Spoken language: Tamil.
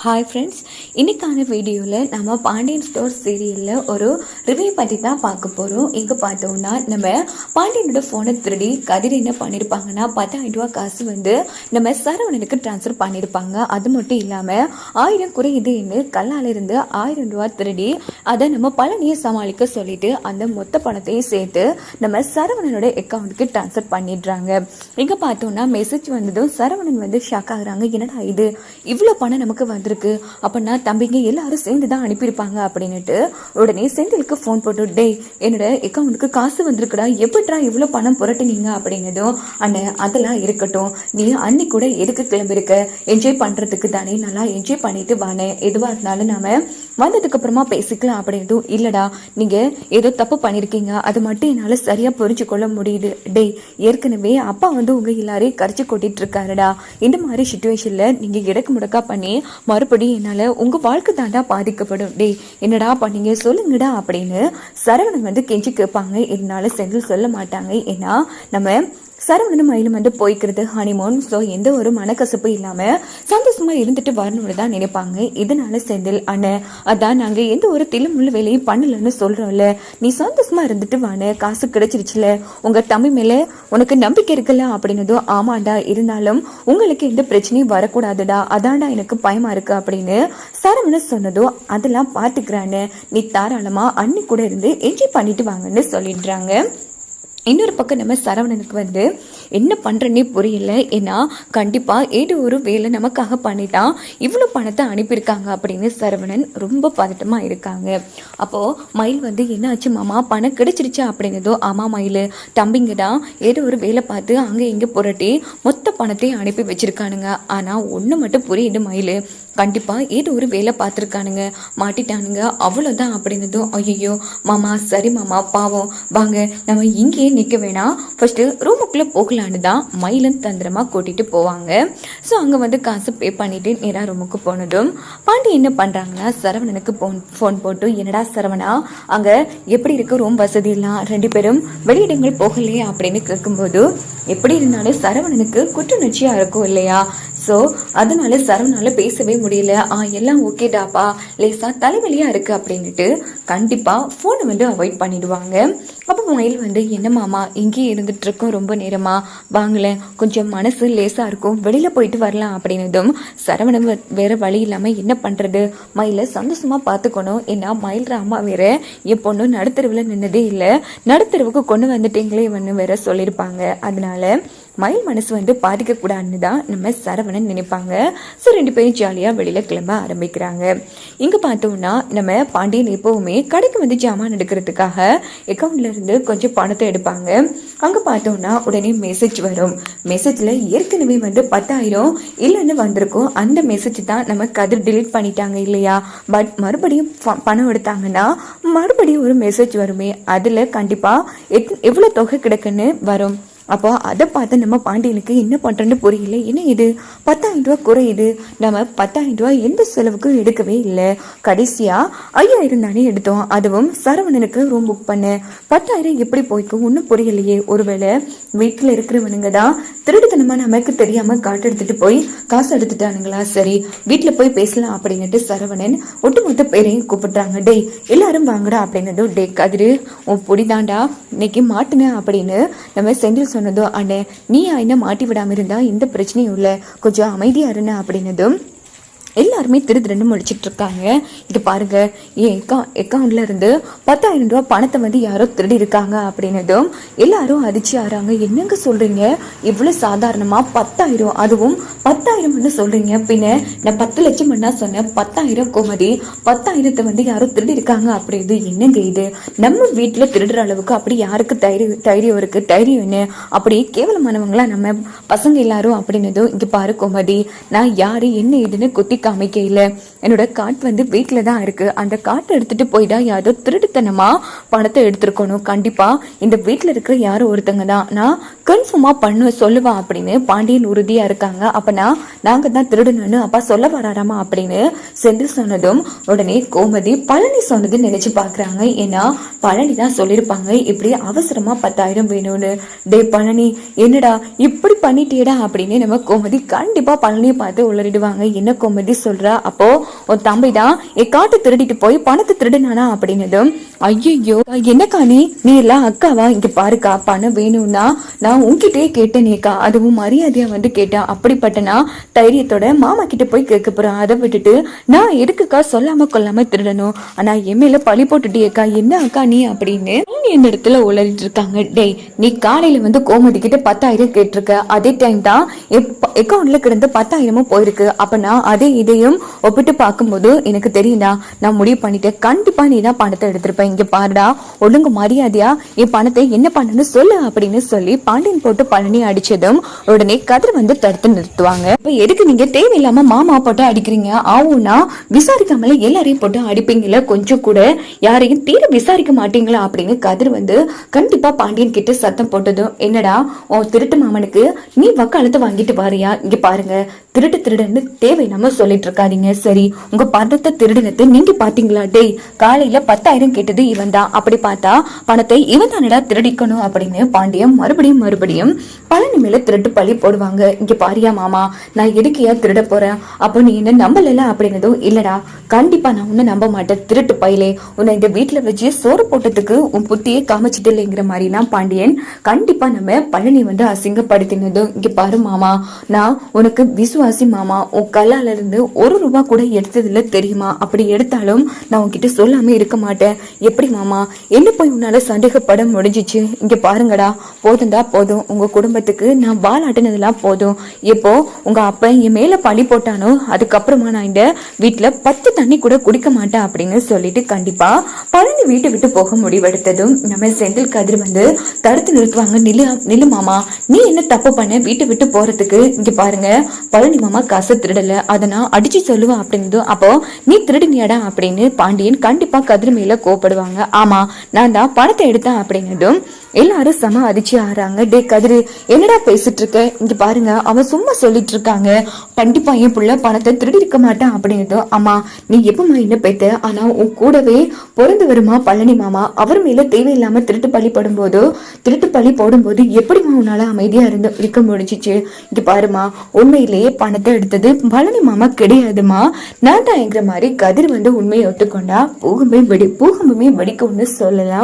ஹாய் ஃப்ரெண்ட்ஸ், இன்றைக்கான வீடியோவில் நம்ம பாண்டியன் ஸ்டோர் சீரியலில் ஒரு ரிவ்யூ பற்றி தான் பார்க்க போகிறோம். இங்கே பார்த்தோம்னா நம்ம பாண்டியனோட ஃபோனை திருடி கதிர் என்ன பண்ணியிருப்பாங்கன்னா 10,000 ரூபா காசு நம்ம சரவணனுக்கு ட்ரான்ஸ்ஃபர் பண்ணியிருப்பாங்க. அது மட்டும் இல்லாமல் 1000 குறையுதுன்னு கல்லால் இருந்து 1000 ரூபா திருடி அதை நம்ம பழனியை சமாளிக்க சொல்லிட்டு அந்த மொத்த பணத்தையும் சேர்த்து நம்ம சரவணனோட அக்கௌண்ட்டுக்கு ட்ரான்ஸ்ஃபர் பண்ணிடுறாங்க. இங்கே பார்த்தோம்னா மெசேஜ் வந்ததும் சரவணன் ஷாக் ஆகுறாங்க. என்னடா இது, இவ்வளோ பணம் நமக்கு வந்திருக்கு, அப்படின்னா தம்பிங்க எல்லாரும் சேர்ந்து தான் அனுப்பியிருப்பாங்க அப்படின்னுட்டு உடனே செந்திலுக்கு ஃபோன் போட்டு, டே என்னோட அக்கௌண்ட்டுக்கு காசு வந்திருக்குடா, எப்படிடா இவ்வளோ பணம் புரட்டுனீங்க அப்படின்னதும், அண்ணன் அதெல்லாம் இருக்கட்டும், நீ அன்னைக்கு கூட எதுக்கு கிளம்பிருக்க, என்ஜாய் பண்ணுறதுக்கு தானே, நல்லா என்ஜாய் பண்ணிட்டு வானே, எதுவாக இருந்தாலும் நாம வந்ததுக்கு அப்புறமா பேசிக்கலாம் அப்படின்னதும், இல்லடா நீங்க ஏதோ தப்பு பண்ணிருக்கீங்க, அது மட்டும் என்னால சரியா புரிஞ்சு கொள்ள முடியுது. டே ஏற்கனவே அப்பா உங்க எல்லாரையும் கரைச்சி கொட்டிட்டு இருக்காருடா, இந்த மாதிரி சுச்சுவேஷன்ல நீங்க இடக்கு முடக்கா பண்ணி மறுபடியும் என்னால உங்க வாழ்க்கை தாண்டா பாதிக்கப்படும். டே என்னடா பண்ணீங்க சொல்லுங்கடா அப்படின்னு சரவணன் கெஞ்சி கேட்பாங்க. இருந்தாலும் செந்தில் சொல்ல மாட்டாங்க. ஏன்னா நம்ம சரவணனும் மயிலும் போய்க்கிறது ஹனிமூன். ஸோ எந்த ஒரு மனக்கசப்பு இல்லாமல் சந்தோஷமாக இருந்துட்டு வரணும்னு தான் நினைப்பாங்க. இதனால செந்தில், அண்ணன் அதான் நாங்கள் எந்த ஒரு தில்லுமுள்ளு வேலையும் பண்ணலன்னு சொல்கிறோம்ல, நீ சந்தோஷமாக இருந்துட்டு வானே, காசு கிடைச்சிருச்சுல, உங்கள் தம்பி மேலே உனக்கு நம்பிக்கை இருக்குல்ல அப்படின்னதும், ஆமாண்டா இருந்தாலும் உங்களுக்கு எந்த பிரச்சனையும் வரக்கூடாதுடா, அதான்டா எனக்கு பயமா இருக்கு அப்படின்னு சரவணன் சொன்னதும், அதெல்லாம் பார்த்துக்கிறான்னு நீ தாராளமாக அன்னி கூட இருந்து என்ஜாய் பண்ணிட்டு வாங்கன்னு சொல்லிடுறாங்க. இன்னொரு பக்கம் நம்ம சரவணனுக்கு என்ன பண்ணுறன்னே புரியல. ஏன்னா கண்டிப்பாக ஏதோ ஒரு வேலை நமக்காக பண்ணிட்டான், இவ்வளோ பணத்தை அனுப்பியிருக்காங்க அப்படின்னு சரவணன் ரொம்ப பதட்டமாக இருக்காங்க. அப்போது மயில் என்ன ஆச்சு மாமா, பணம் கிடைச்சிருச்சா அப்படின்னதோ, ஆமாம் மயில், தம்பிங்க தான் ஏதோ ஒரு வேலை பார்த்து அங்கே இங்கே புரட்டி மொத்த பணத்தையும் அனுப்பி வச்சிருக்கானுங்க. ஆனால் ஒன்று மட்டும் புரியுது மயில், கண்டிப்பாக ஏதோ ஒரு வேலை பார்த்துருக்கானுங்க, மாட்டிட்டானுங்க, அவ்வளோதான் அப்படின்னதும், ஐயோ மாமா சரி மாமா பாவம், வாங்க நம்ம இங்கேயே நிற்க வேணாம், ஃபர்ஸ்ட் ரூமுக்குள்ளே போகலான்னு தான் மயிலும் தந்திரமாக கூட்டிகிட்டு போவாங்க. ஸோ அங்கே காசு பே பண்ணிட்டு நேராக ரூமுக்கு போனதும் பாண்டி என்ன பண்ணுறாங்கன்னா சரவணனுக்கு ஃபோன் போட்டு, என்னடா சரவணா அங்கே எப்படி இருக்கு ரூம் வசதியெல்லாம், 2 பேரும் வெளியிடங்கள் போகலையே அப்படின்னு கேட்கும்போது, எப்படி இருந்தாலும் சரவணனுக்கு குற்றுணர்ச்சியாக இருக்கும் இல்லையா, ஸோ அதனால சரவணால பேசவே முடியல. எல்லாம் ஓகேடாப்பா, லேசா தலைவலியா இருக்கு அப்படின்ட்டு கண்டிப்பாக ஃபோனை அவாய்ட் பண்ணிடுவாங்க. அப்போ மயில் என்ன மாமா இங்கேயே இருந்துட்டு இருக்கோம் ரொம்ப நேரமா, வாங்கலேன் கொஞ்சம் மனசு லேசாக இருக்கும், வெளியில் போயிட்டு வரலாம் அப்படின்னதும் சரவணன் வேற வழி இல்லாமல் என்ன பண்ணுறது, மயிலை சந்தோஷமாக பார்த்துக்கணும், ஏன்னா மயில் அம்மா வேற என் பொண்ணு நடுத்தருவில் நின்னதே இல்லை, நடுத்தருவுக்கு கொண்டு வந்துட்டீங்களே வேற சொல்லியிருப்பாங்க. அதனால மயில் மனசு பாதிக்கக்கூடாதுன்னு தான் நம்ம சரவணன் நினைப்பாங்க. ஸோ 2 பேரும் ஜாலியாக வெளியில் கிளம்ப ஆரம்பிக்கிறாங்க. இங்கே பார்த்தோம்னா நம்ம பாண்டியன் எப்போவுமே கடைக்கு ஜாமான் எடுக்கிறதுக்காக அக்கௌண்ட்ல இருந்து கொஞ்சம் பணத்தை எடுப்பாங்க. அங்கே பார்த்தோம்னா உடனே மெசேஜ் வரும். மெசேஜில் ஏற்கனவே 10,000 இல்லைன்னு வந்திருக்கும். அந்த மெசேஜ் தான் நம்ம கதிர் டிலீட் பண்ணிட்டாங்க இல்லையா, பட் மறுபடியும் பணம் எடுத்தாங்கன்னா மறுபடியும் ஒரு மெசேஜ் வருமே, அதில் கண்டிப்பாக எவ்வளோ தொகை கிடைக்குன்னு வரும். அப்போ அதை பார்த்து நம்ம பாண்டியனுக்கு என்ன பண்ணுறேன்னு புரியல. என்ன இது 10,000 ரூபா குறையுது, நம்ம 10,000 ரூபா எந்த செலவுக்கும் எடுக்கவே இல்லை, கடைசியாக 5,000 தானே எடுத்தோம், அதுவும் சரவணனுக்கு ரூம் புக் பண்ணேன், 10,000 எப்படி போய்க்கும் ஒன்றும் புரியலையே, ஒருவேளை வீட்டில் இருக்கிறவனுங்க தான் திருடுத்தனமாக நமக்கு தெரியாமல் காட்டு எடுத்துகிட்டு போய் காசு எடுத்துட்டானுங்களா, சரி வீட்டில் போய் பேசலாம் அப்படின்னுட்டு சரவணன் ஒட்டுமொத்த பேரையும் கூப்பிடுறாங்க. டே எல்லாரும் வாங்கடா அப்படின்னதும், டே கதிரு உன் பொடிதாண்டா இன்னைக்கு மாட்டுனேன் அப்படின்னு நம்ம செந்தில் சொன்னதோ, அண்ணே நீ என்ன மாட்டி விடாம இருந்தா எந்த பிரச்சனையும் இல்லை, கொஞ்சம் அமைதியா இருந்த அப்படின்னதும் எல்லாருமே திருன்னு முடிச்சிட்டு இருக்காங்க. இது பாருங்க, என் அக்கௌண்ட்ல இருந்து 10,000 ரூபா பணத்தை யாரோ திருடி இருக்காங்க அப்படின்னதும் எல்லாரும் அதிர்ச்சி ஆறாங்க. என்னங்க சொல்றீங்க, இவ்வளவு சாதாரணமா 10,000, அதுவும் 10,000 சொல்றீங்க, பின்ன நான் 10 லட்சம் பண்ணா சொன்னேன், 10,000 கோமதி, 10,000 யாரோ திருடி இருக்காங்க அப்படிது என்னங்க இது, நம்ம வீட்டுல திருடுற அளவுக்கு அப்படி யாருக்கு தைரியம் இருக்கு, தைரியம் என்ன, அப்படி கேவலமானவங்களா நம்ம பசங்க எல்லாரும் அப்படின்னதும், இங்க பாரு கோமதி, நான் யாரு என்ன இதுன்னு குத்தி காமிக்கையில என்னோட கார்ட் வீட்டுல தான் இருக்கு, அந்த கார்ட்டை எடுத்துட்டு போய்தான் யாரோ திருட்டுத்தனமா பணத்தை எடுத்திருக்கணும், கண்டிப்பா இந்த வீட்டுல இருக்கிற யாரும் ஒருத்தங்க தான், நான் கன்ஃபார்மா சொல்லுவா அப்படின்னு பாண்டியன் உறுதியா இருக்காங்க. அப்பனா நாங்க தான் திருடணும்னு அப்பா சொல்ல வராராமா அப்படின்னு செந்தில் சொன்னதும் உடனே கோமதி பழனி சொன்னது நினைச்சு பாக்குறாங்க. ஏன்னா பழனி தான் சொல்லியிருப்பாங்க இப்படி அவசரமா 10,000 வேணும்னு. டே பழனி என்னடா இப்படி பண்ணிட்டேடா அப்படின்னு நம்ம கோமதி கண்டிப்பா பழனியை பார்த்து உளறிடுவாங்க. என்ன கோமதி சொல்றா. அப்போ உன் தம்பி தான் என் காட்டு திருடிட்டு போய் பணத்தை திருடுனானா அப்படின்னதும், ஐயோ என்னக்கா நீ எல்லாம் அக்காவா, இங்க பாருக்கா பணம் வேணும்னா நான் உன்கிட்டயே கேட்டேனேக்கா, அதுவும் மரியாதையா வந்து கேட்டேன். அப்படிப்பட்டனா தைரியத்தோட மாமா கிட்ட போய் கேட்க போறேன். அதை விட்டுட்டு நான் எதுக்குக்கா சொல்லாம கொல்லாம திருடணும், ஆனா என் மேல பழி போட்டுட்டியேக்கா, என்ன அக்கா நீ அப்படின்னு இந்த இடத்துல உளறிட்டு இருக்காங்க. டேய், நீ காலையில வந்து கோமதி கிட்ட 10,000 கேட்டிருக்க, அதே டைம் தான் அக்கௌண்ட்ல கிடந்து 10,000 போயிருக்கு. அப்ப நான் அதே இதையும் ஒப்பிட்டு பார்க்கும்போது எனக்கு தெரியுதா, நான் முடிவு பண்ணிட்டேன், கண்டிப்பா நீ தான் பணத்தை எடுத்திருப்ப. இங்க பாருடா, ஒழுங்கு மரியாதையா என் பணத்தை என்ன பண்ணணும்னு சொல்லு அப்படின்னு சொல்லி பாண்டியன் போட்டு பழனி அடிச்சதும் உடனே கதிர் வந்து தடுத்து நிறுத்துவாங்க. இப்ப எதுக்கு நீங்க தேவையில்லாம மாமா போட்டு அடிக்கிறீங்க, ஆவுனா விசாரிக்காமல எல்லாரையும் போட்டு அடிப்பீங்களா, கொஞ்சம் கூட யாரையும் தீர விசாரிக்க மாட்டீங்களா அப்படின்னு கதிர் வந்து கண்டிப்பா பாண்டியன் கிட்ட சத்தம் போட்டதும், என்னடா உன் திருட்டு மாமனுக்கு நீ வக்காலத்தை வாங்கிட்டு வாரியா, இங்க பாருங்க திருடுன்னு தேவையில்லாம சொல்லிட்டு இருக்காதீங்க, சரி உங்க பணத்தை திருடுனது நீங்க பாத்தீங்களா, டேய் காலையில 10,000 கேட்டது இவன் தான், அப்படி பார்த்தா பணத்தை இவன் தானடா திருடிக்கணும் அப்படின்னு பாண்டியன் மறுபடியும் பழனி மேல திருட்டு பழி போடுவாங்க. இங்க பாரியா மாமா, நான் எதுக்கையா திருட போறேன், அப்போ நீ என்ன நம்பல அப்படின்னதும், இல்லடா கண்டிப்பா நான் உன்னை நம்ப மாட்டேன், திருட்டு பையிலே உன்னை இந்த வீட்டுல வச்சு சோறு போட்டதுக்கு உன் புத்தியே காமிச்சிட்டு இல்லைங்கிற மாதிரினா பாண்டியன் கண்டிப்பா நம்ம பழனி வந்து அசிங்கப்படுத்தினதும், இங்க பாரு மாமா, நான் உனக்கு விசுவாசி மாமா, உன் கல்லால இருந்து 1 ரூபா கூட எடுத்ததுல தெரியுமா, அப்படி எடுத்தாலும் நான் உன்கிட்ட சொல்லாம இருக்க மாட்டேன். எப்படி மாமா என்ன போய் உன்னால சந்தேகப்பட முடிஞ்சிச்சு, இங்க பாருங்கடா போதும்டா போதும், உங்க குடும்பத்துக்கு நான் வாலாட்டினதெல்லாம் போதும், எப்போ உங்க அப்பா என் மேல பழி போட்டானோ அதுக்கப்புறமா நான் இந்த வீட்டுல 10 தண்ணி கூட குடிக்க மாட்டேன் அப்படின்னு சொல்லிட்டு கண்டிப்பா பழனி வீட்டை விட்டு போக முடிவெடுத்ததும் நம்ம செந்தில் கதிர் வந்து தடுத்து நிறுத்துவாங்க. நில்லு மாமா, நீ என்ன தப்பு பண்ண வீட்டை விட்டு போறதுக்கு, இங்க பாருங்க பழனி மாமா காசை திருடல, அதை நான் அடிச்சு சொல்லுவேன் அப்படின்னதும், அப்போ நீ திருடுனியாடா அப்படின்னு பாண்டியன் கண்டிப்பா கதிர் மேல கோப்படுவாங்க. ஆமா நான் தான் பணத்தை எடுத்தேன் அப்படின்னதும் எல்லாரும் சம அதிர்ச்சி ஆறாங்க. டே கதிரு என்னடா பேசிட்டு இருக்க, இங்க பாருங்க அவன் சும்மா சொல்லிட்டு இருக்காங்க, கண்டிப்பா என் புள்ள பணத்தை திருடி இருக்க மாட்டான் அப்படின்னதும், ஆமா நீ எப்பமா என்ன பேத்த, ஆனா உன் கூடவே பொருந்து வருமா பழனி மாமா, அவர் மேல தேவையில்லாம திருட்டு பழி போடும்போது எப்படிமா உன்னால அமைதியா இருக்க முடிஞ்சிச்சு, இங்க பாருமா உண்மையிலேயே பணத்தை எடுத்தது பழனி மாமா கிடையாதுமா, நான் தான் என்கிற மாதிரி கதிர் வந்து உண்மையை ஒத்துக்கொண்டா பூகம்பமே வெடிக்கும்னு சொல்லலாம்.